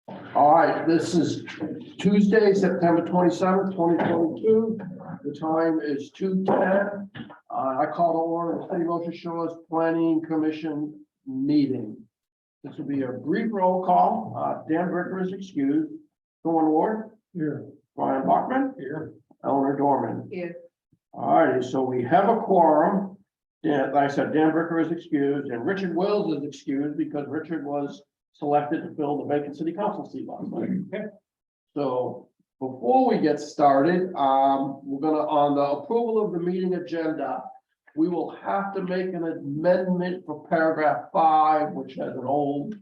All right, this is Tuesday, September 27th, 2022. The time is 2:10. I call to order the City of Ocean Shores Planning Commission meeting. This will be a brief roll call. Dan Bricker is excused. Thorn Ward. Here. Brian Bachman. Here. Eleanor Dorman. Here. All righty, so we have a quorum. Dan, like I said, Dan Bricker is excused and Richard Wills is excused because Richard was selected to fill the vacant city council seat last night. Okay. So before we get started, we're gonna, on the approval of the meeting agenda, we will have to make an amendment for paragraph 5, which has an old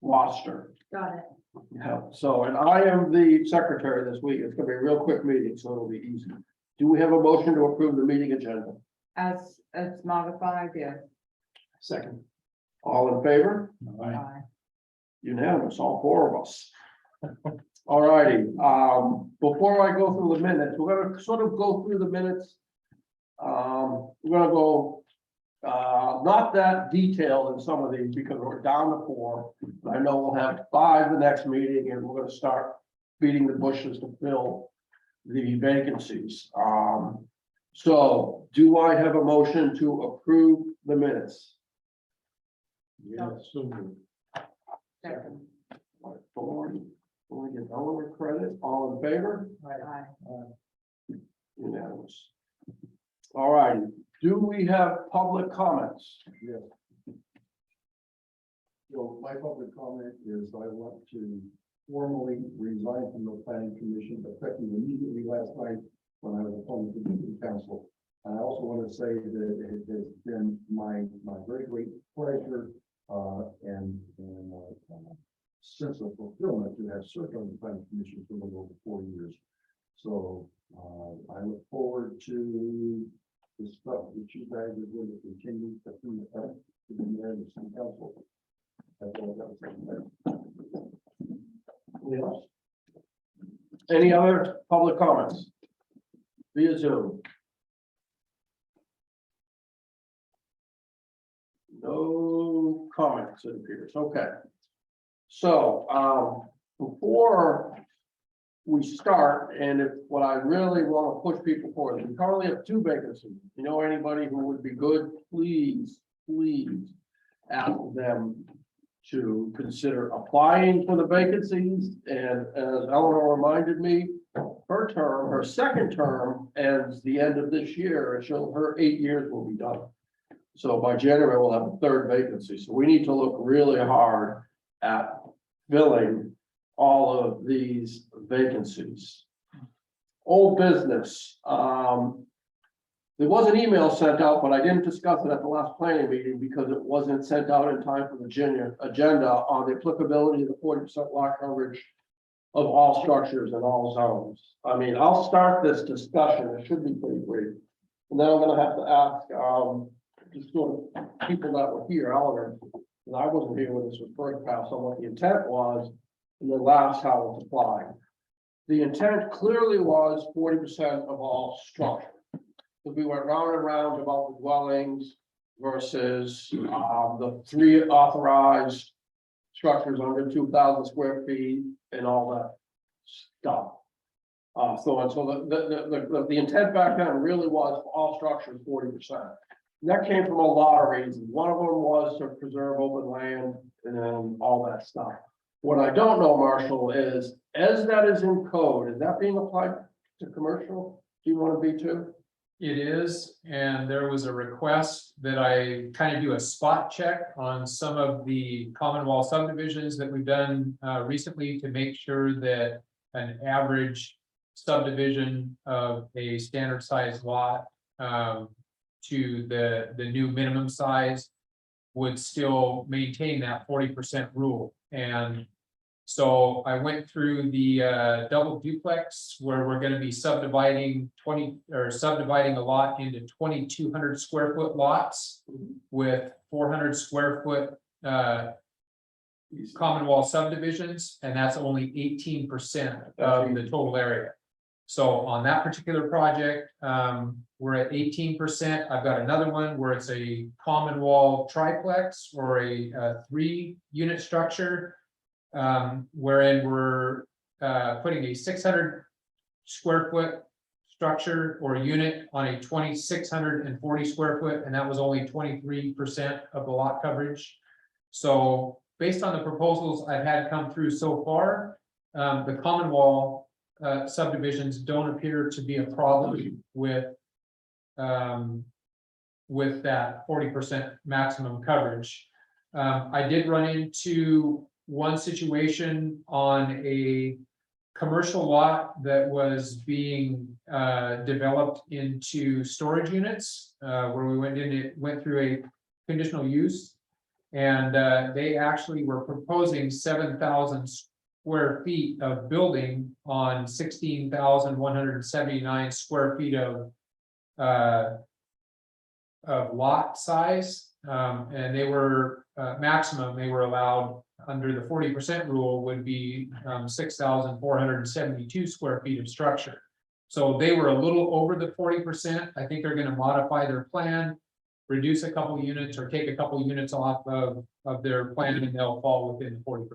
roster. Got it. Yeah, so, and I am the secretary this week. It's gonna be a real quick meeting, so it'll be easy. Do we have a motion to approve the meeting agenda? As modified, yeah. Second. All in favor? Aye. Unanimous, all 4 of us. All righty, before I go through the minutes, we're gonna sort of go through the minutes. We're gonna go, not that detailed in some of these because we're down to 4. I know we'll have 5 the next meeting and we're gonna start beating the bushes to fill the vacancies. So do I have a motion to approve the minutes? Yes. Second. Thorn, give Eleanor credit, all in favor? Aye. Unanimous. All right, do we have public comments? Yes. So my public comment is I want to formally resign from the planning commission effective immediately last night when I was appointed to the city council. And I also want to say that it has been my very great pleasure and sense of fulfillment to have served on the planning commission for a little over 4 years. So I look forward to the stuff that you guys are going to continue to do to the mayor and the city council. That's all I got to say. Yes. Any other public comments? Via Zoom? No comments, it appears. Okay. So, before we start, and if what I really want to push people for is we currently have 2 vacancies. You know, anybody who would be good, please ask them to consider applying for the vacancies. And as Eleanor reminded me, her second term ends the end of this year, and her 8 years will be done. So by January, we'll have a 3rd vacancy. So we need to look really hard at filling all of these vacancies. Old business. There was an email sent out, but I didn't discuss it at the last planning meeting because it wasn't sent out in time for the agenda on the applicability of the 40% lot coverage of all structures in all zones. I mean, I'll start this discussion. It should be pretty brief. And then I'm gonna have to ask, just sort of people that were here, Eleanor, because I wasn't here when this was first passed, on what the intent was, and then last how it's applied. The intent clearly was 40% of all structure. Because we went round and round about the dwellings versus the 3 authorized structures under 2,000 square feet and all that stuff. So the intent back then really was for all structures 40%. And that came from a lot of reasons. One of them was to preserve open land and all that stuff. What I don't know, Marshall, is as that is in code, is that being applied to commercial? Do you want to be too? It is, and there was a request that I kind of do a spot check on some of the Commonwealth subdivisions that we've done recently to make sure that an average subdivision of a standard size lot to the new minimum size would still maintain that 40% rule. And so I went through the double duplex where we're going to be subdividing a lot into 2,200 square foot lots with 400 square foot Commonwealth subdivisions, and that's only 18% of the total area. So on that particular project, we're at 18%. I've got another one where it's a common wall triplex or a 3-unit structure. Wherein we're putting a 600 square foot structure or unit on a 2,640 square foot, and that was only 23% of the lot coverage. So based on the proposals I've had come through so far, the common wall subdivisions don't appear to be a problem with that 40% maximum coverage. I did run into one situation on a commercial lot that was being developed into storage units, where we went through a conditional use. And they actually were proposing 7,000 square feet of building on 16,179 square feet of lot size. And they were maximum, they were allowed under the 40% rule would be 6,472 square feet of structure. So they were a little over the 40%. I think they're going to modify their plan, reduce a couple units or take a couple units off of their plan, and they'll fall within the 40%.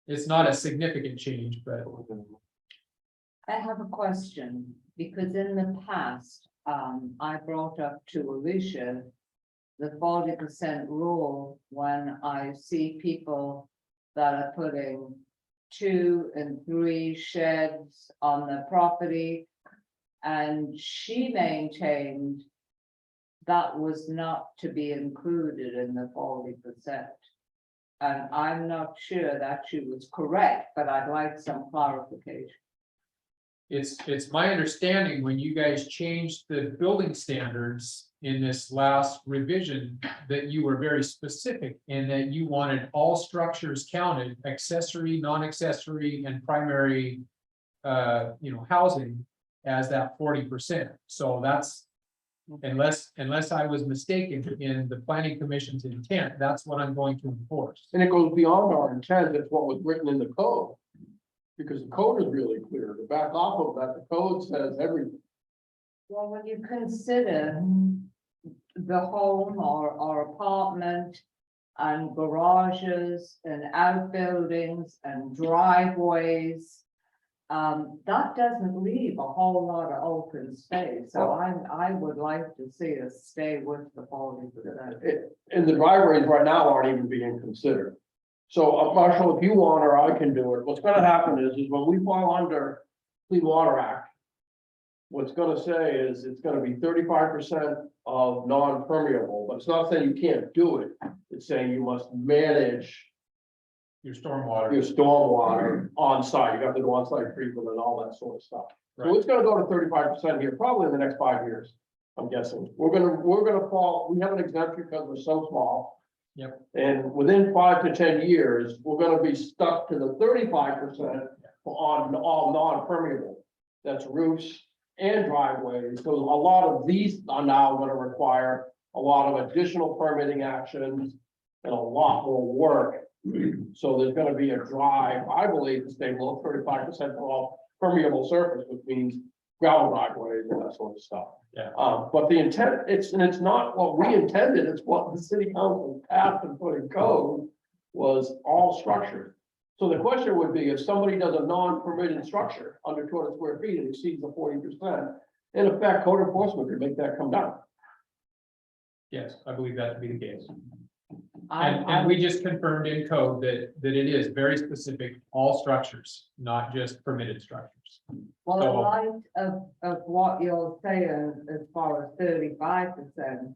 It's not a significant change, but I have a question, because in the past, I brought up to Alicia the 40% rule when I see people that are putting 2 and 3 sheds on the property. And she maintained that was not to be included in the 40%. And I'm not sure that she was correct, but I'd like some clarification. it's my understanding when you guys changed the building standards in this last revision that you were very specific in that you wanted all structures counted, accessory, non-accessory, and primary housing as that 40%. So that's, unless I was mistaken in the planning commission's intent, that's what I'm going to enforce. And it goes beyond our intent, it's what was written in the code. Because the code is really clear, to back off of that, the code says everything. Well, when you consider the home or apartment and garages and outbuildings and driveways, that doesn't leave a whole lot of open space. So I would like to see us stay with the 40%. And the driveways right now aren't even being considered. So Marshall, if you want, or I can do it, what's gonna happen is when we fall under Clean Water Act, what's gonna say is it's gonna be 35% of non-permeable, but it's not saying you can't do it. It's saying you must manage Your stormwater. your stormwater on site. You have to do on-site treatment and all that sort of stuff. So Right. it's gonna go to 35% here, probably in the next 5 years, I'm guessing. We're gonna fall, we have an exemption because we're so small. Yep. And within 5 to 10 years, we're gonna be stuck to the 35% on all non-permeable. That's roofs and driveways. So a lot of these are now gonna require a lot of additional permitting actions and a lot more work. So there's gonna be a drive, I believe, to stay below 35% for all permeable surface, which means gravel driveways and that sort of stuff. Yeah. But the intent, it's not what we intended, it's what the city council passed and put in code was all structures. So the question would be, if somebody does a non-permitted structure under 200 square feet and exceeds the 40%, in effect, code enforcement could make that come down. Yes, I believe that to be the case. I'm- And we just confirmed in code that it is very specific, all structures, not just permitted structures. Well, in So- light of what you're saying as far as 35%,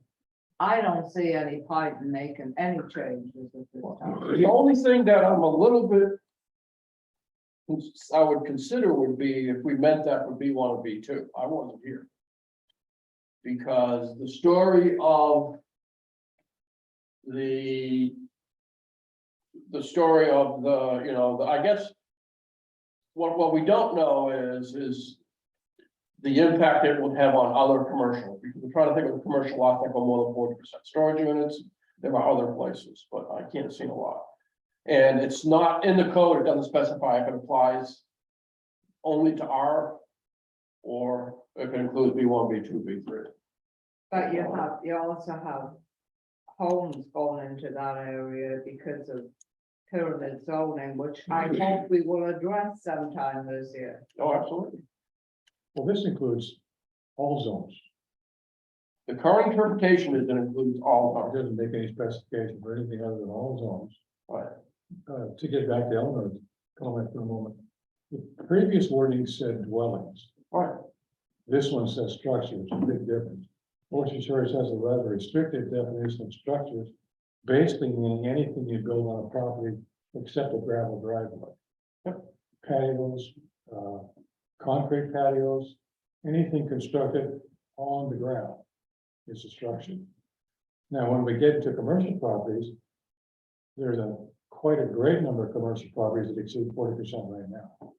I don't see any point in making any changes at this time. The only thing that I'm a little bit I would consider would be if we meant that for B1 and B2. I wasn't here. Because the story of the story of I guess what we don't know is the impact it would have on other commercial, because we're trying to think of the commercial lots that go more than 40% storage units. There are other places, but I can't see a lot. And it's not in the code, it doesn't specify if it applies only to R or if it includes B1, B2, B3. But you also have homes going into that area because of pyramid zoning, which I hope we will address sometime this year. Oh, absolutely. Well, this includes all zones. The current interpretation is it includes all It zones. doesn't make any specification for anything other than all zones. Right. To get back to Eleanor's comment for a moment. The previous wording said dwellings. Right. This one says structures, a big difference. Motion Church has a rather restrictive definition of structures, basically meaning anything you build on a property except a gravel driveway. Patios, concrete patios, anything constructed on the ground is a structure. Now, when we get to commercial properties, there's quite a great number of commercial properties that exceed 40% right now.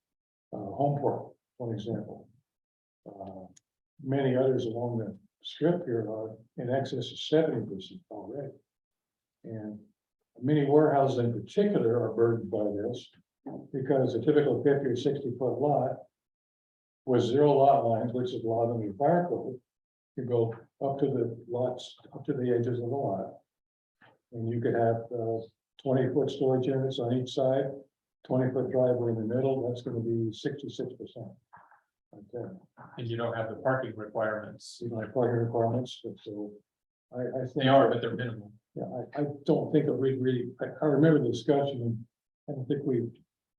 Homeport, for example. Many others along the strip here are in excess of 70% already. And many warehouses in particular are burdened by this because a typical 50 or 60-foot lot with 0 lot lines, which is a lot of the fire code, you go up to the lots, up to the edges of the lot. And you could have 20-foot storage units on each side, 20-foot driveway in the middle, that's gonna be 66%. Right there. And you don't have the parking requirements. You know, like parking requirements, but so I think. They are, but they're minimal. Yeah, I don't think that we really, I remember the discussion, and I don't think we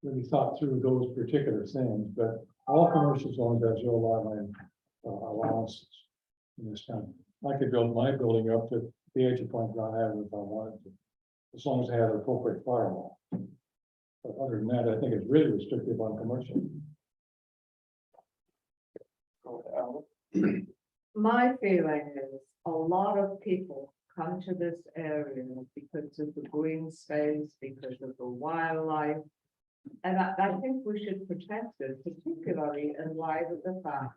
really thought through those particular things, but all commercial zones have 0 lot line allowances in this town. I could build my building up to the edge of Point John Avenue if I wanted to, as long as I had an appropriate firewall. But other than that, I think it's really restrictive on commercial. My feeling is a lot of people come to this area because of the green space, because of the wildlife. And I think we should protect it, particularly in light of the fact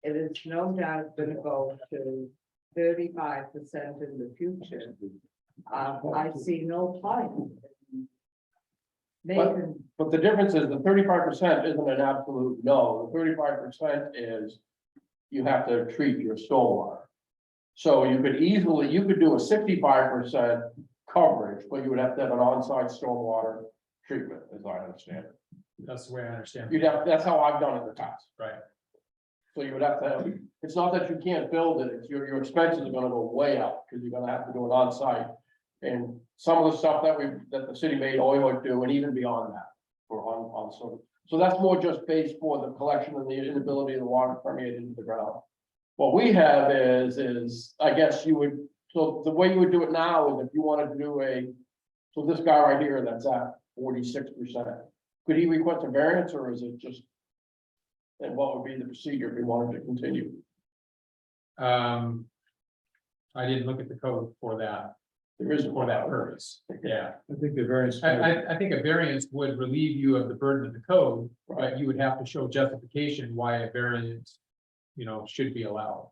it is no doubt going to go to 35% in the future. I see no point in making. But the difference is the 35% isn't an absolute no. The 35% is you have to treat your stormwater. So you could do a 65% coverage, but you would have to have an on-site stormwater treatment, as I understand it. That's the way I understand it. You'd have, that's how I've done it in the past. Right. So you would have to have, it's not that you can't build it, it's your expenses are gonna go way up, because you're gonna have to do it on-site. And some of the stuff that the city made oil would do, and even beyond that, for on so that's more just based for the collection and the inability of the water to permeate into the ground. What we have is, I guess you would, so the way you would do it now is if you wanted to do so this guy right here, that's at 46%. Could he request a variance, or is it just? And what would be the procedure if we wanted to continue? I didn't look at the code for that, There is for that purpose. Yeah. I think the variance. I think a variance would relieve you of the burden of the code, Right. but you would have to show justification why a variance, should be allowed.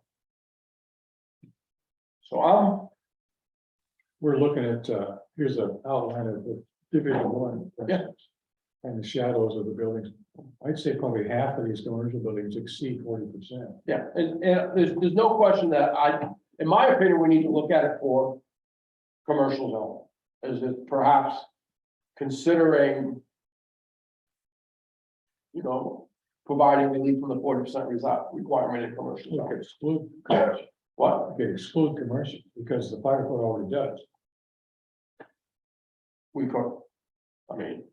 So We're looking at, here's an outline of the Division 1. for Yeah. instance, and the shadows of the buildings. I'd say probably half of these commercial buildings exceed 40%. yeah, and there's no question that in my opinion, we need to look at it for commercial zone. Is it perhaps considering, providing relief from the 40% requirement in commercial Look, zone? exclude commercial. What? Okay, exclude commercial because the fire code already does. We could. I mean,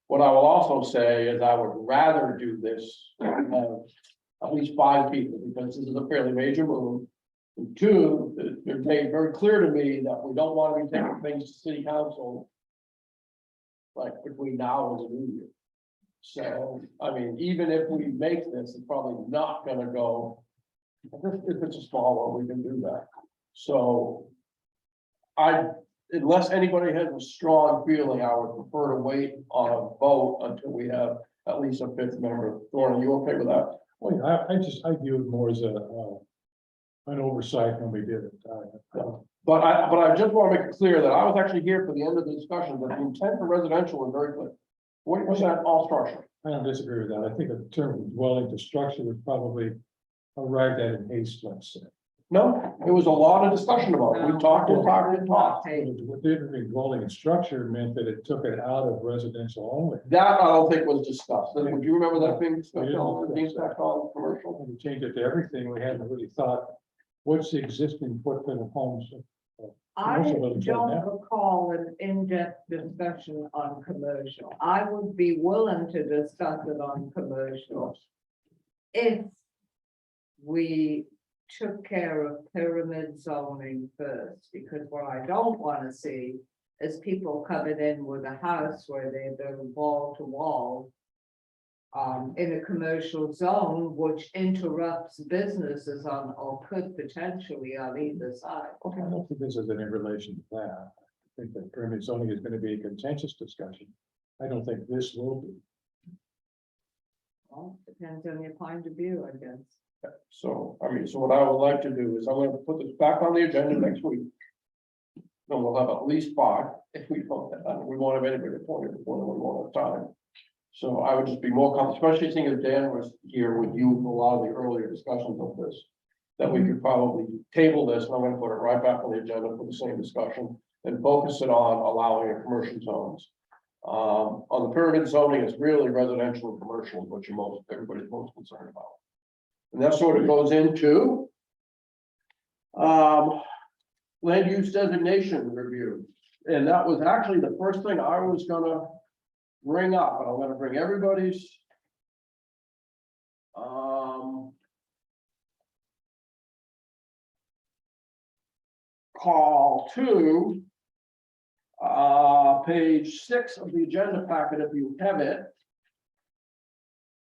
what I will also say is I would rather do this, have at least 5 people, because this is a fairly major move. And 2, it made very clear to me that we don't want to be taking things to city council like between now and the new year. So, I mean, even if we make this, it's probably not gonna go. If it's a small one, we can do that. So unless anybody has a strong feeling, I would prefer to wait on a vote until we have at least a 5th member. Lauren, are you okay with that? Well, yeah, I view it more as an oversight when we did it. But I just want to make it clear that I was actually here for the end of the discussion, that the intent for residential was very clear. 40% all structure. I don't disagree with that. I think the term dwelling to structure was probably arrived at in haste, let's say. No, it was a lot of discussion about it. We talked and talked and talked. What did be dwelling and structure meant that it took it out of residential only. That I don't think was discussed. Would you remember that being discussed? We didn't No, the discuss that. impact on commercial? When we changed it to everything, we hadn't really thought, what's the existing footprint of homes? I Commercial buildings right don't now. recall an in-depth discussion on commercial. I would be willing to discuss it on commercial. If we took care of pyramid zoning first, because what I don't wanna see is people coming in with a house where they go wall to wall. In a commercial zone, which interrupts businesses on, or could potentially on either side. Okay, I don't think this is any relation to that. I think that pyramid zoning is gonna be a contentious discussion. I don't think this will be. Well, depends on your point of view, I guess. So, I mean, so what I would like to do is I'm gonna put this back on the agenda next week. And we'll have at least 5, if we don't, we won't have anybody appointed before we won't have time. So I would just be more comfortable, especially seeing as Dan was here with you for a lot of the earlier discussions of this. That we could probably table this, and I'm gonna put it right back on the agenda for the same discussion and focus it on allowing in commercial zones. On the pyramid zoning, it's really residential and commercial, which everybody's most concerned about. And that sort of goes into land use designation review. And that was actually the first thing I was gonna bring up, and I'm gonna bring everybody's call to page 6 of the agenda packet, if you have it,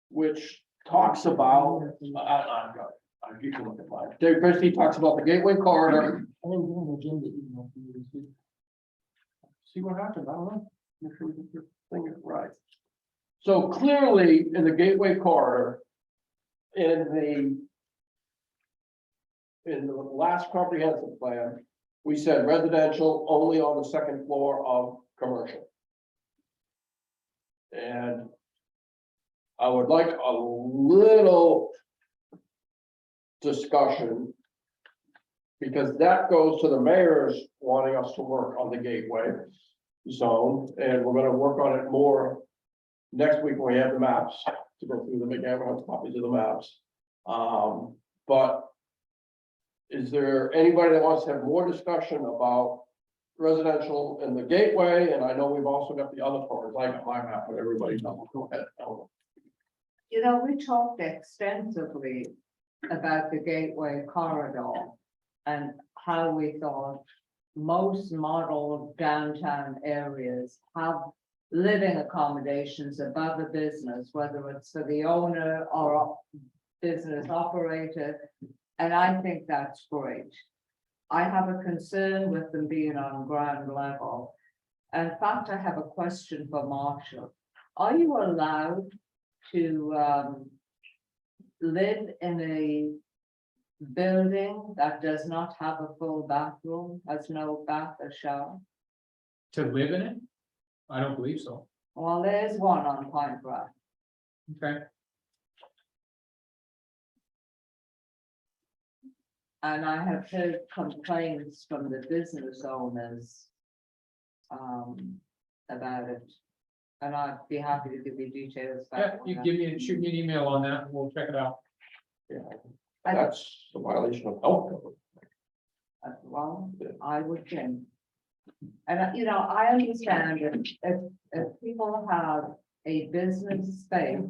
which talks about, I've got it. I keep looking at mine. Dave Christie talks about the Gateway Corridor. See what happens, I don't know. Make sure we get your thing right. So clearly, in the Gateway Corridor, in the last comprehensive plan, we said residential only on the second floor of commercial. And I would like a little discussion, because that goes to the mayor's wanting us to work on the gateway zone, and we're gonna work on it more next week when we have the maps to go through them again. We'll have copies of the maps. But is there anybody that wants to have more discussion about residential and the gateway? And I know we've also got the other parts. I got my map, but everybody knows. Go ahead. You know, we talked extensively about the Gateway Corridor and how we thought most model downtown areas have living accommodations above a business, whether it's for the owner or a business operator. And I think that's great. I have a concern with them being on ground level. In fact, I have a question for Marshall. Are you allowed to live in a building that does not have a full bathroom, has no bath or shower? To live in it? I don't believe so. Well, there's one on Point Drive. Okay. And I have heard complaints from the business owners about it. And I'd be happy to give you details. back Yeah, on you that. shoot me an email on that and we'll check it out. Yeah, that's a violation of health code. Well, I would think. And you know, I understand if people have a business space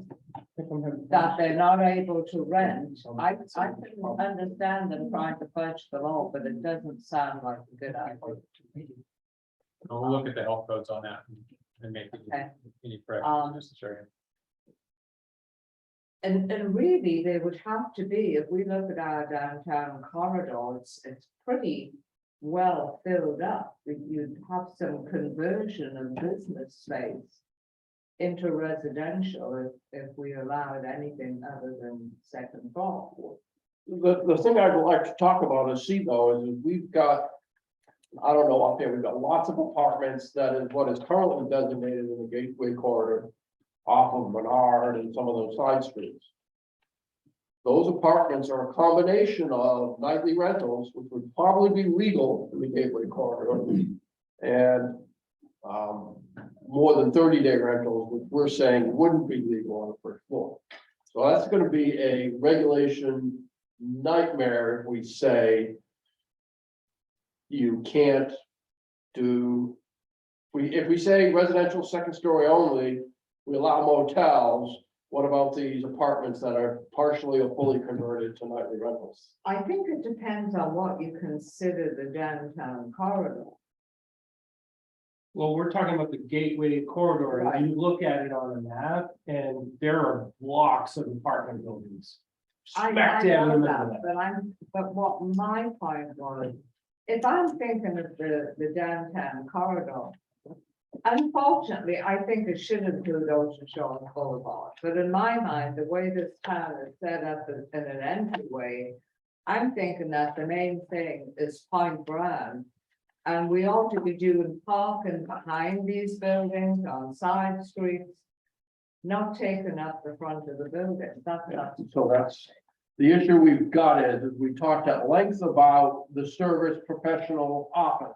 that they're not able to rent, I can understand them trying to fudge the law, but it doesn't sound like a good idea. We'll look at the health codes on that and make Okay. any corrections necessary. And really, there would have to be, if we look at our downtown corridor, it's pretty well filled up. You'd have some conversion of business space into residential if we allowed anything other than second floor. The thing I'd like to talk about is we've got, I don't know, up there, we've got lots of apartments that is what is currently designated in the Gateway Corridor off of Menard and some of those side streets. those apartments are a combination of nightly rentals, which would probably be legal in the Gateway corridor. And, more than 30-day rentals, which we're saying wouldn't be legal on the first floor. So that's gonna be a regulation nightmare if we say you can't do, if we say residential second story only, we allow motels, what about these apartments that are partially or fully converted to nightly rentals? I think it depends on what you consider the downtown corridor. Well, we're talking about the Gateway corridor, and you look at it on a map, and there are blocks of apartment buildings. I Smack dab in the know middle of that, that. but what my point was, if I'm thinking of the downtown corridor. Unfortunately, I think it should include Ocean Shore Boulevard, but in my mind, the way this town is set up in an entryway. I'm thinking that the main thing is Point Brown. And we ought to be doing parking behind these buildings on side streets. Not taking up the front of the building, that's. So that's, the issue we've got is we talked at length about the service professional office.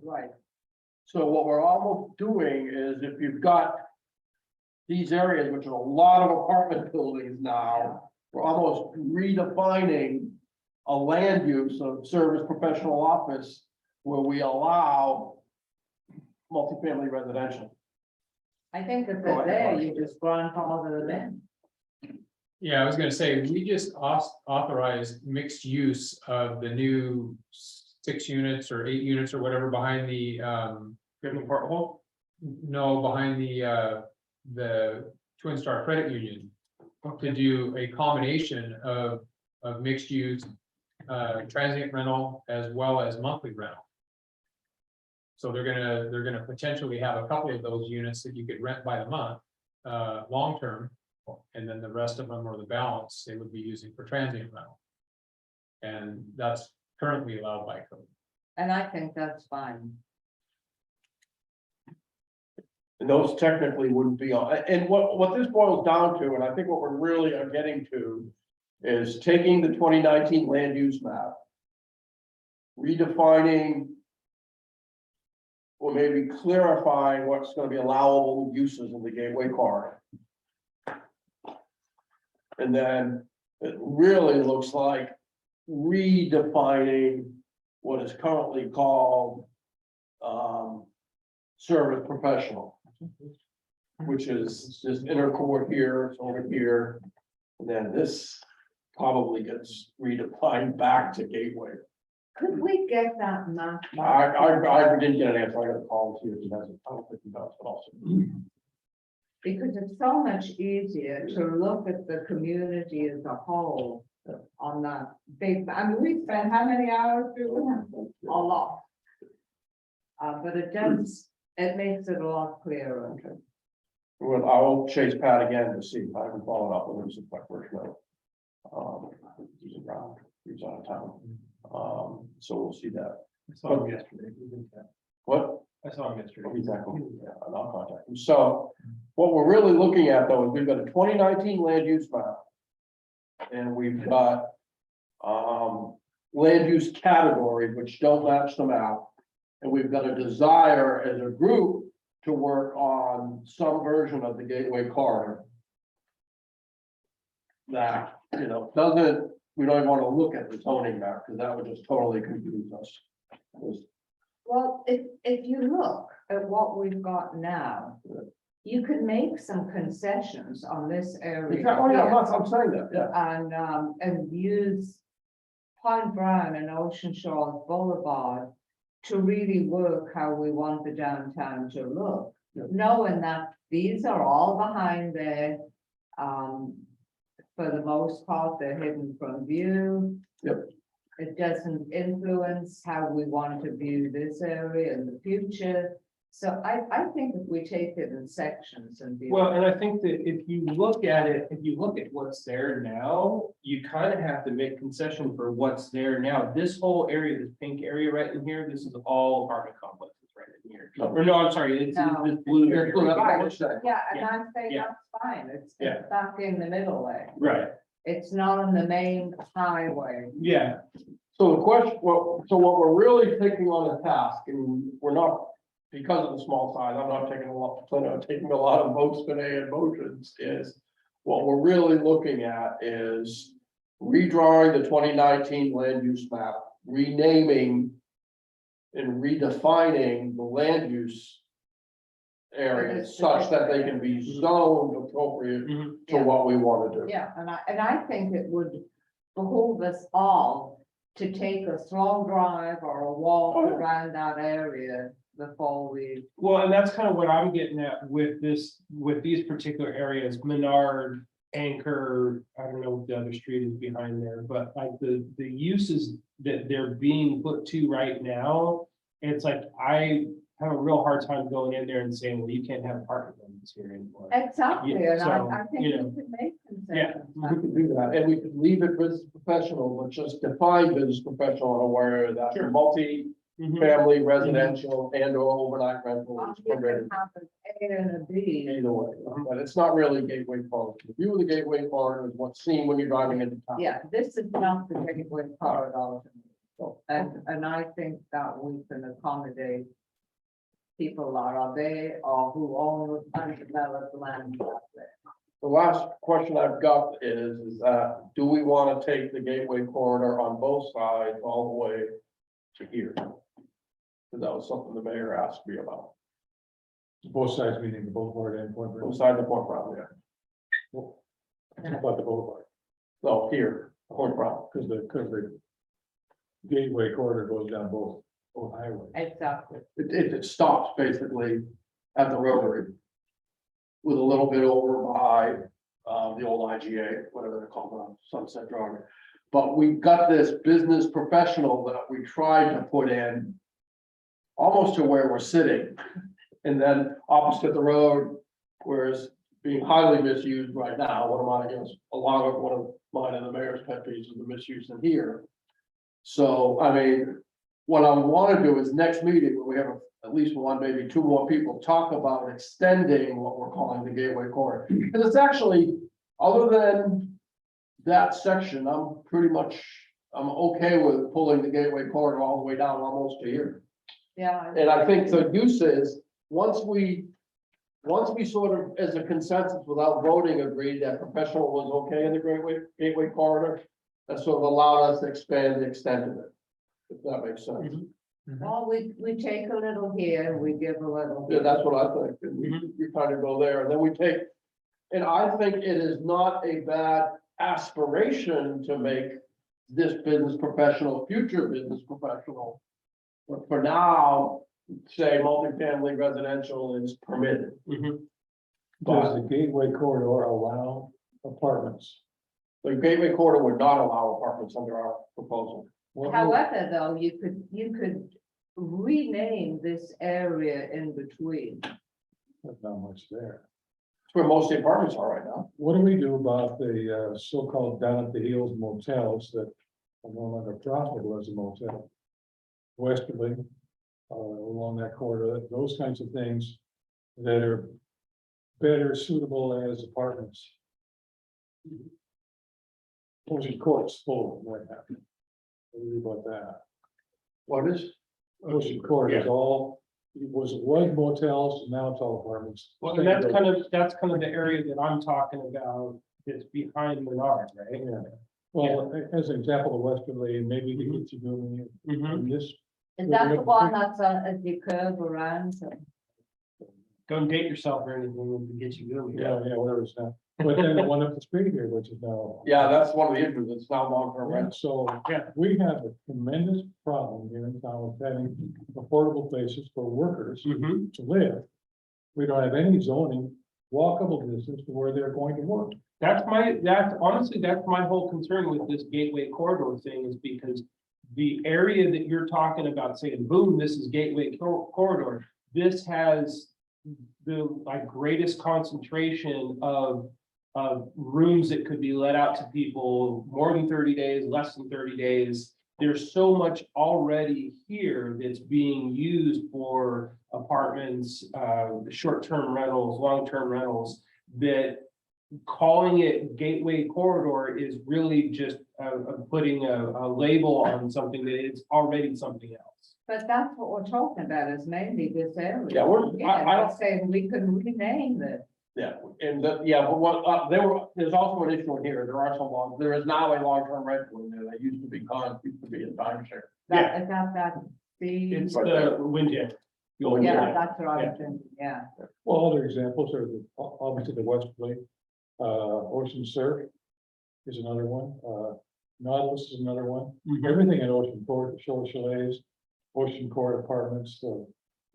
Right. So what we're almost doing is if you've got these areas, which are a lot of apartment buildings now, we're almost redefining a land use of service professional office where we allow multifamily residential. I think if they're there, you just grandfather them in. Yeah, I was gonna say, we just authorized mixed use of the new 6 units or 8 units or whatever behind the, no, behind the Twin Star Credit Union. To do a combination of mixed use, transient rental as well as monthly rental. So they're gonna potentially have a couple of those units that you could rent by the month, long term. And then the rest of them, or the balance, they would be using for transient rental. And that's currently allowed by code. And I think that's fine. And those technically wouldn't be on, and what this boils down to, and I think what we're really are getting to. Is taking the 2019 land use map. Redefining. Or maybe clarifying what's gonna be allowable uses in the Gateway corridor. And then it really looks like redefining what is currently called service professional. Which is this inner core here, it's over here, and then this probably gets redefined back to Gateway. Could we get that map? I didn't get an answer, I got a call to you, I don't think he does, but also. Because it's so much easier to look at the community as a whole on that big, I mean, we spend how many hours doing that? A lot. But it does, it makes it a lot clearer. Okay. Well, I'll chase Pat again to see, I haven't followed up with him since my first note. He's around, he's out of town, so we'll see that. I saw him yesterday. What? I saw him yesterday. Exactly, yeah, and I'll contact him. So what we're really looking at though is we've got a 2019 land use map. And we've got land use categories which don't match the map. And we've got a desire as a group to work on some version of the Gateway corridor. That, doesn't, we don't even want to look at the zoning map because that would just totally confuse us. Well, if you look at what we've got now, you could make some concessions on this area. Oh, yeah, here. I'm saying that, yeah. And use Point Brown and Ocean Shore Boulevard to really work how we want the downtown to look. Yeah. Knowing that these are all behind there, for the most part, they're hidden from view. Yep. It doesn't influence how we want to view this area in the future. So I think if we take it in sections and. Well, and I think that if you look at it, if you look at what's there now, you kind of have to make concession for what's there now. This whole area, this pink area right in here, this is all apartment complexes right in here. Or no, I'm sorry, it's No. this blue area. That's what I'm saying. Yeah, and Yeah, I'm saying yeah. that's fine, Yeah. it's back in the middle there. Right, It's not on the main highway. Yeah, So the question, well, so what we're really taking on a task, and we're not, because of the small size, I'm not taking a lot, I'm not taking a lot of votes today and motions, is what we're really looking at is redrawing the 2019 land use map, renaming and redefining the land use areas such that they can be zoned appropriate mhm, to what we want to do. Yeah, and I think it would behoove us all to take a slow drive or a walk Oh, yeah. around that area before we. well, and that's kind of what I'm getting at with this, with these particular areas, Menard, Anchor, I don't know what the other street is behind there, but like the uses that they're being put to right now. It's like, I have a real hard time going in there and saying, well, you can't have apartment buildings here anymore. Exactly, Yeah, and so, I think we you know, could make Yeah. concessions. We could do that, and we could leave it business professional, but just define business professional in a way that Sure. multi-family, residential and or overnight rental is You permitted. can have an A and a B. Either way, but it's not really gateway corridor. The view of the gateway corridor is what's seen when you're driving into town. Yeah, this is not the gateway corridor. to me. So, And I think that we can accommodate people that are there or who own undeveloped land out there. the last question I've got is that, do we want to take the gateway corridor on both sides all the way to here? Because that was something the mayor asked me about, Both sides, meaning the boulevard and Point both Bridge. sides of Point Brown, yeah. How about the boulevard? So here, Point Brown. Because the gateway corridor goes down both highways. Exactly. It stops basically at the rotary. With a little bit over by, the old IGA, whatever they're called, Sunset Drive. But we've got this business professional that we tried to put in. Almost to where we're sitting, and then opposite the road, where it's being highly misused right now, one of mine and the mayor's pet peeves is the misuse in here. So, I mean, what I wanna do is next meeting, where we have at least one, maybe two more people, talk about extending what we're calling the gateway corridor. Because it's actually, other than that section, I'm okay with pulling the gateway corridor all the way down almost to here. Yeah. And I think the use is, once we sort of, as a consensus without voting, agreed that professional was okay in the gateway corridor. That sort of allowed us to expand the extent of it, if that makes sense. Well, we take a little here, we give a little. Yeah, that's what I think, and we kind of go there, and then we take, and I think it is not a bad aspiration to make this business professional, future business professional. But for now, say multifamily residential is permitted. mhm. Does the gateway corridor allow apartments? The gateway corridor would not allow apartments under our proposal. However, though, you could rename this area in between. There's not much there. It's where most of the apartments are right now. What do we do about the so-called down at the hills motels that are no longer profitable as a motel? Westerly, along that corridor, those kinds of things that are better suitable as apartments. Ocean Court's full right now. What do you think about that? What is? Ocean Court is all, it was motels, now it's all apartments. Well, and that's kind of the area that I'm talking about, that's behind Menard, right? Yeah, well, as an example of Westerly, maybe we get you doing Mhm. in this. Is that the one that's as you curve around? Don't date yourself or anything to get you going. Yeah, whatever it's now, but then the one up the street here, which is now. Yeah, that's one of the issues, it's now long-term Yeah, rent. so, Yeah. we have a tremendous problem here in town with having affordable places for workers Mhm. to live. We don't have any zoning, walkable distance to where they're going to work. That's honestly, that's my whole concern with this gateway corridor thing, is because the area that you're talking about saying, boom, this is gateway corridor, this has the like greatest concentration of rooms that could be let out to people more than 30 days, less than 30 days. There's so much already here that's being used for apartments, short-term rentals, long-term rentals, that calling it gateway corridor is really just putting a label on something that it's already something else. But that's what we're talking about is mainly this area. Yeah, I I'm don't, saying we can rename it. yeah, and but what, there's also an issue in here, there is now a long-term rental in there, that used to be a timeshare. That, is that the, It's the wind jet. yeah, that's what I was thinking, yeah. Well, other examples are obviously the West Lake, Ocean Surf is another one, Nautilus is another one. Everything in Ocean Court, the Show Chalets, Ocean Court Apartments, the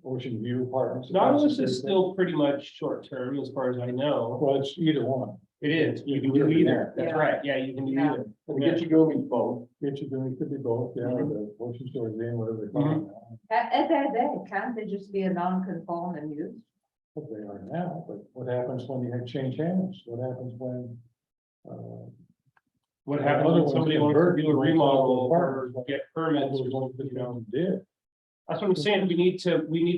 Ocean View Apartments. Nautilus is still pretty much short term as far as I know. Well, it's either one. It is, you can do either, that's Yeah. right, yeah, you can do Yeah. either. And get you going both. It could be both, yeah, or the Ocean Shore Game, whatever they call it now. If they're there, can't they just be a non-conforming use? What they are now, but what happens when you have change hands? What happens when? What Yeah, happens other when ones somebody get wants to burnt, do a like remodel or apartments, get permits or Those ones something, that you know? did. That's what I'm saying, we need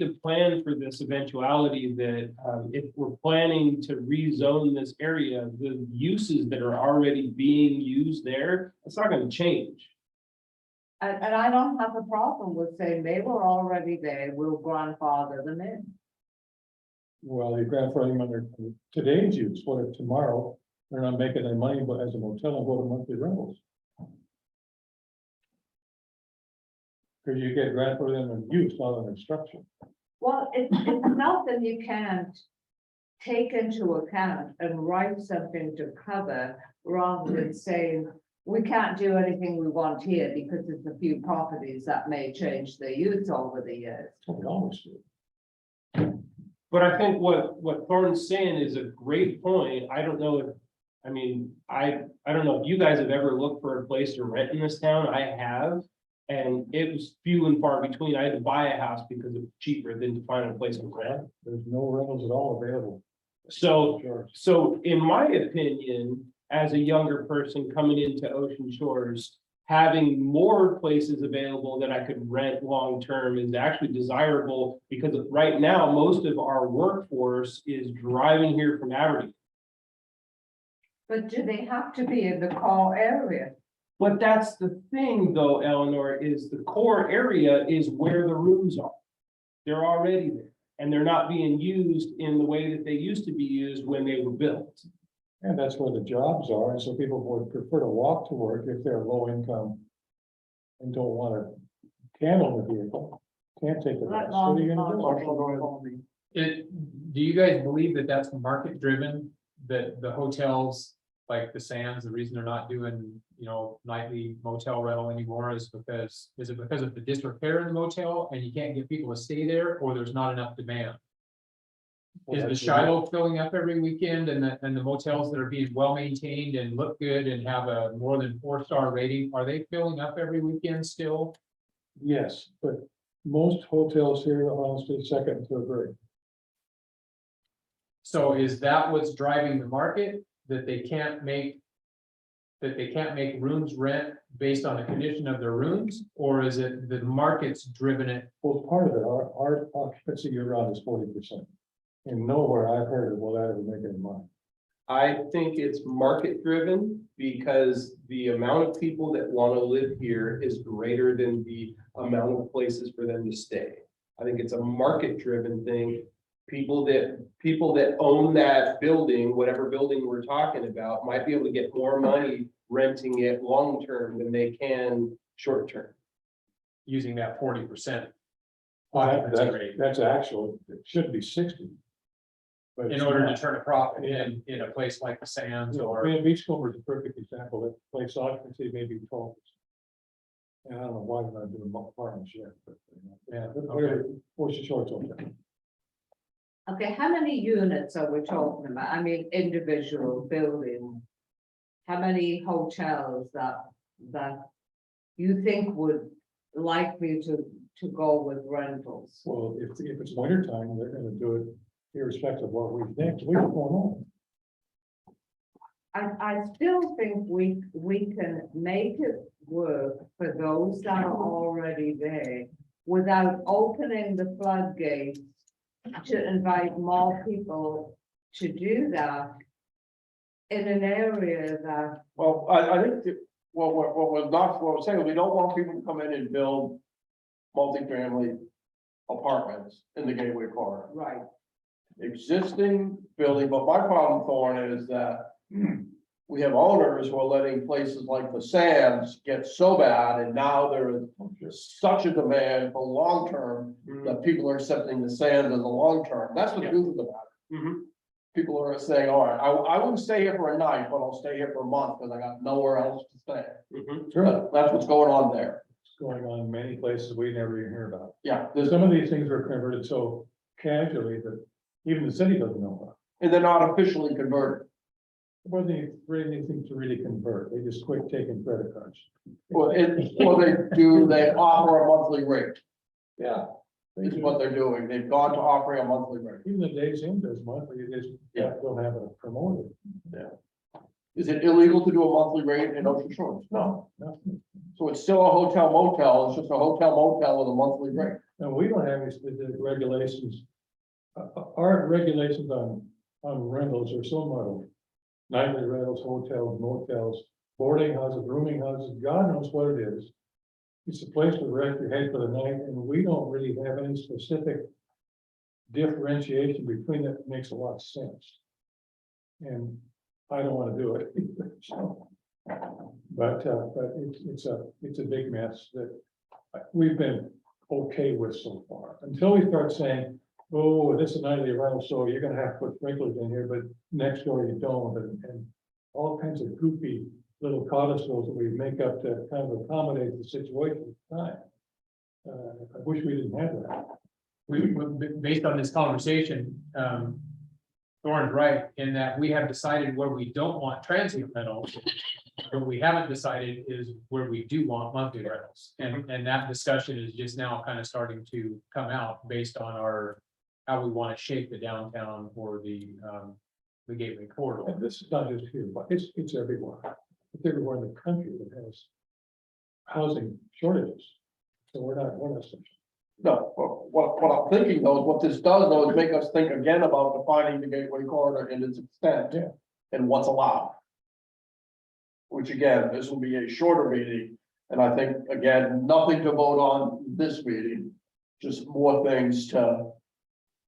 to plan for this eventuality that, if we're planning to rezone this area, the uses that are already being used there, it's not gonna change. And I don't have a problem with saying they were already there, we'll grandfather them in. Well, your grandfather under today's use, what if tomorrow they're not making their money, but as a motel and go to monthly rentals? Because you get grandfather in use, not in instruction. Well, it's nothing you can't take into account and write something to cover rather than saying, we can't do anything we want here because there's a few properties that may change their use over the years. That's what we always do. But I think what Thornton's saying is a great point. I don't know if, I mean, I don't know if you guys have ever looked for a place to rent in this town. I have. And it was few and far between. I had to buy a house because it was cheaper than to find a place to rent. There's no rentals at all available. So, Sure. so in my opinion, as a younger person coming into Ocean Shores, having more places available that I could rent long-term is actually desirable because right now, most of our workforce is driving here from Aberdeen. But do they have to be in the core area? But that's the thing though, Eleanor, is the core area is where the rooms are. They're already there and they're not being used in the way that they used to be used when they were built. And that's where the jobs are, and so people would prefer to walk to work if they're low income. And don't want to handle the vehicle, can't take the bus, Let what are you gonna do? non-conforming. Do you guys believe that that's market driven, that the hotels, like the Sands, the reason they're not doing, nightly motel rental anymore is it because of the disrepair in the motel and you can't get people to stay there, or there's not enough demand? Is the Shiloh filling up every weekend and the motels that are being well maintained and look good and have a more than 4-star rating, are they filling up every weekend still? Yes, but most hotels here are honestly second and third rate. So is that what's driving the market, that they can't make rooms rent based on the condition of their rooms, or is it the market's driven it? Well, part of it, our occupancy year round is 40%. And nowhere I've heard of will that ever make any money. I think it's market driven because the amount of people that want to live here is greater than the amount of places for them to stay. I think it's a market driven thing. People that own that building, whatever building we're talking about, might be able to get more money renting it long term than they can short term. Using that 40%. That's actual, it should be 60. But In it's order to not. turn a profit in a place like the Sands or. Beachcomber is a perfect example, that place occupancy maybe 12%. And I don't know why they're not doing apartments yet, but, yeah, whatever, Ocean Shores okay. Okay, how many units are we talking about? I mean, individual buildings. How many hotels that you think would likely to go with rentals? Well, if it's winter time, they're gonna do it irrespective of what we think, we don't know. I still think we can make it work for those that are already there without opening the floodgates to invite more people to do that. in an area that, Well, I think that what we're saying, we don't want people to come in and build multifamily apartments in the gateway corridor. right, Existing building, but my problem, Thorne, is that we have owners who are letting places like the Sands get so bad, and now there is such a demand for long-term that people are accepting the Sands as a long-term. That's the truth of the matter. Mhm. People are saying, all right, I wouldn't stay here for a night, but I'll stay here for a month because I got nowhere else to stay. Mhm. Sure, That's what's going on there. it's going on in many places we never even hear about. Yeah, there's, Some of these things are converted so casually that even the city doesn't know about. and they're not officially converted. Where they really think to really convert, they just quit taking credit cards. Well, they offer a monthly rate, Yeah. They is do. what they're doing. They've gone to offering a monthly rate. Even the Days Inn does monthly, you just Yeah. don't have it promoted. Is it illegal to do a monthly rate in Ocean Shores? No. Nothing. So it's still a hotel motel, it's just a hotel motel with a monthly rate. And we don't have any specific regulations. Our regulations on rentals are so muddled. Nightly rentals, hotels, motels, boarding houses, rooming houses, God knows what it is. It's a place to rest your head for the night, and we don't really have any specific differentiation between it that makes a lot of sense. And I don't want to do it either, so. But it's a big mess that we've been okay with so far, until we start saying, oh, this is nightly rental, so you're gonna have to put sprinklers in here, but next door you don't, and all kinds of goofy little codicils that we make up to kind of accommodate the situation at the time. I wish we didn't have that. Based on this conversation, Thorne's right in that we have decided where we don't want transient rentals. What we haven't decided is where we do want monthly rentals, and that discussion is just now kind of starting to come out based on how we want to shape the downtown or the gateway corridor. And this is not just here, but it's everywhere. It's everywhere in the country that has housing shortages. So we're not. No, what I'm thinking though, is what this does though, is make us think again about defining the gateway corridor and its extent. Yeah. And what's allowed. Which again, this will be a shorter meeting, and I think, again, nothing to vote on this meeting. Just more things to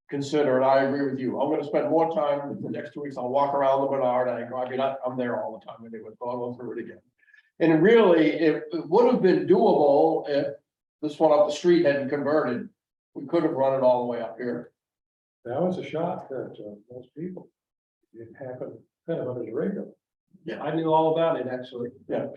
consider, and I agree with you. I'm gonna spend more time the next 2 weeks. I'll walk around the Bernard, I'm there all the time anyway, so I'll go through it again. And really, it would have been doable if this one up the street hadn't converted. We could have run it all the way up here. That was a shock to most people. It happened kind of under the radar. I knew all about it, actually. Yeah.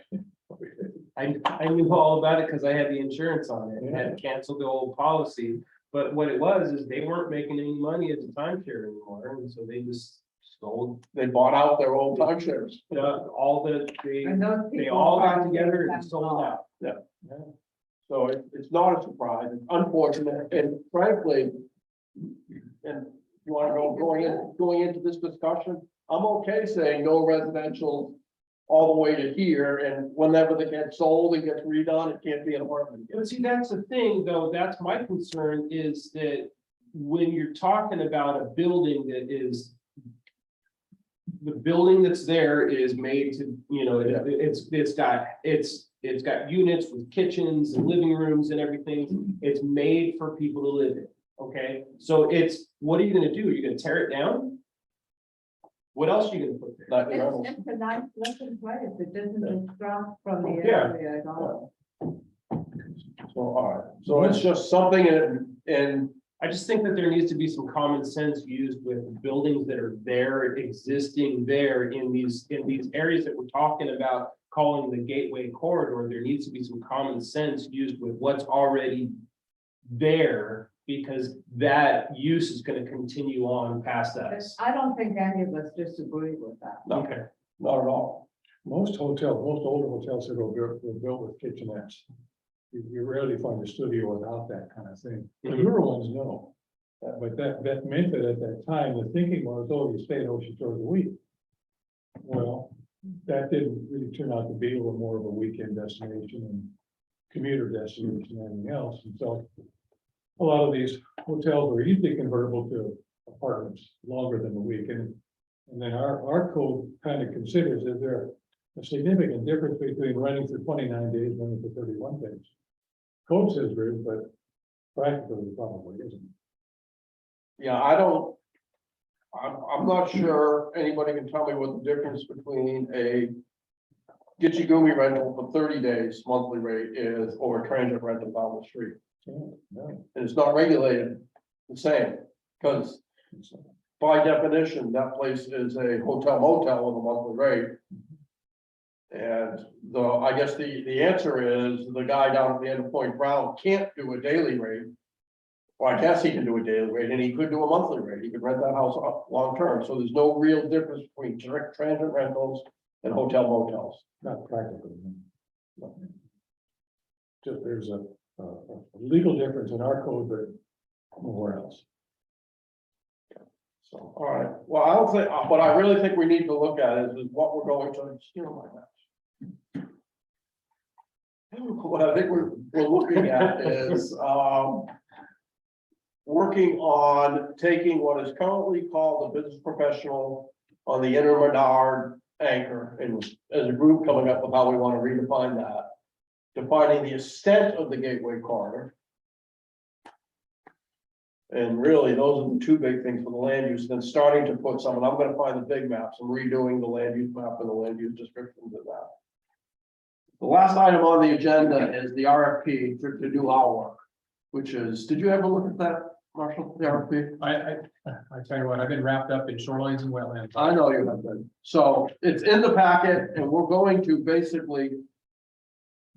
I knew all about it because I had the insurance on it and had to cancel the old policy. But what it was is they weren't making any money as a timeshare anymore, and so they just sold They bought out their old timeshares. all and those they people all got are- together and sold out. So it's not a surprise, it's unfortunate, and frankly. And you wanna going into this discussion, I'm okay saying no residential all the way to here, and whenever they get sold, it gets redone, it can't be an apartment. But see, that's the thing, though, that's my concern is that when you're talking about a building that is. The building that's there is made to, it's got units with kitchens and living rooms and everything. It's made for people to live in, okay? So what are you gonna do? Are you gonna tear it down? What else are you gonna put there? Not the rentals. It's a nice looking place, it doesn't distract from the Yeah. area at all. So, all right, so it's just something and I just think that there needs to be some common sense used with buildings that are there, existing there in these areas that we're talking about calling the gateway corridor. There needs to be some common sense used with what's already there, because that use is gonna continue on past us. I don't think any of us disagree with that. no, Okay. not at all. Most older hotels that were built with kitchenettes. You rarely find a studio without that kind of thing. The Mhm. newer ones, no. But that meant that at that time, the thinking was, oh, you stay in Ocean Shores a week. Well, that didn't really turn out to be a little more of a weekend destination and commuter destination than anything else. And so a lot of these hotels are easily convertible to apartments longer than a week. And And then our code kind of considers, is there a significant difference between renting for 29 days, renting for 31 days? Code says there is, but practically it probably isn't. Yeah, I'm not sure anybody can tell me what the difference between a Gitche-Gumee rental for 30 days monthly rate is, or a transit rental down the street. Yeah, no, And it's not regulated the same, because it's not. by definition, that place is a hotel motel with a monthly rate. And I guess the answer is the guy down at the end of Point Brown can't do a daily rate. Well, I guess he can do a daily rate, and he could do a monthly rate. He could rent that house up long term. So there's no real difference between transit rentals and hotel motels. Not practically. No. Just there's a legal difference in our code, but nowhere else. So, all right, well, I don't think, what I really think we need to look at is what we're going to, steal my maps. What I think we're looking at is, working on taking what is currently called a business professional on the inner Menard anchor, and as a group coming up with how we want to redefine that. Defining the extent of the gateway corridor. And really, those are the two big things for the land use, then starting to put some, and I'm gonna find the big maps, I'm redoing the land use map and the land use descriptions of that. The last item on the agenda is the RFP to do our work, which is, did you ever look at that, Marshall, the RFP? I tell you what, I've been wrapped up in shorelines and wetlands. I know you have been. So it's in the packet and we're going to basically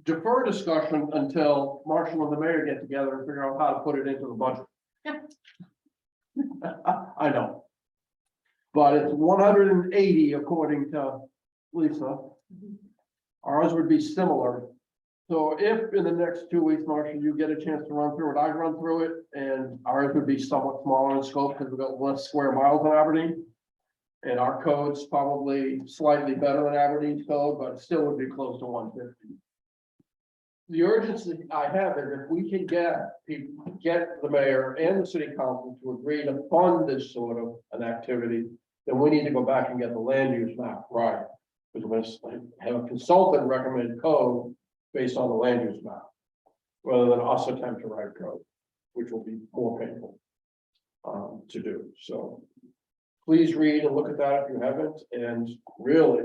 defer discussion until Marshall and the mayor get together and figure out how to put it into the budget. I know. But it's 180 according to Lisa. Ours would be similar. So if in the next 2 weeks, Marshall, you get a chance to run through it, I run through it, and ours would be somewhat smaller in scope because we've got less square miles than Aberdeen. And our code's probably slightly better than Aberdeen's code, but it still would be close to 150. The urgency I have is if we can get the mayor and the city council to agree to fund this sort of an activity, then we need to go back and get the land use map right. Because we're gonna have a consultant recommend code based on the land use map, rather than us attempt to write code, which will be more painful to do. So please read and look at that if you haven't, and really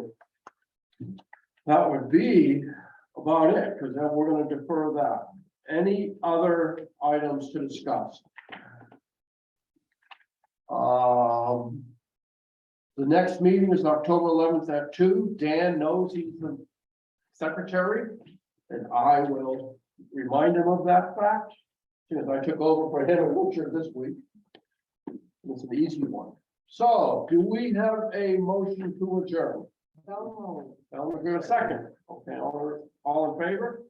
that would be about it, because then we're going to defer that. Any other items to discuss? The next meeting is October 11th at 2. Dan knows he's the secretary, and I will remind him of that fact. Since I took over for him in Wiltshire this week. It's an easy one. So, do we have a motion to adjourn? No. I'll give a second. Okay, all in favor?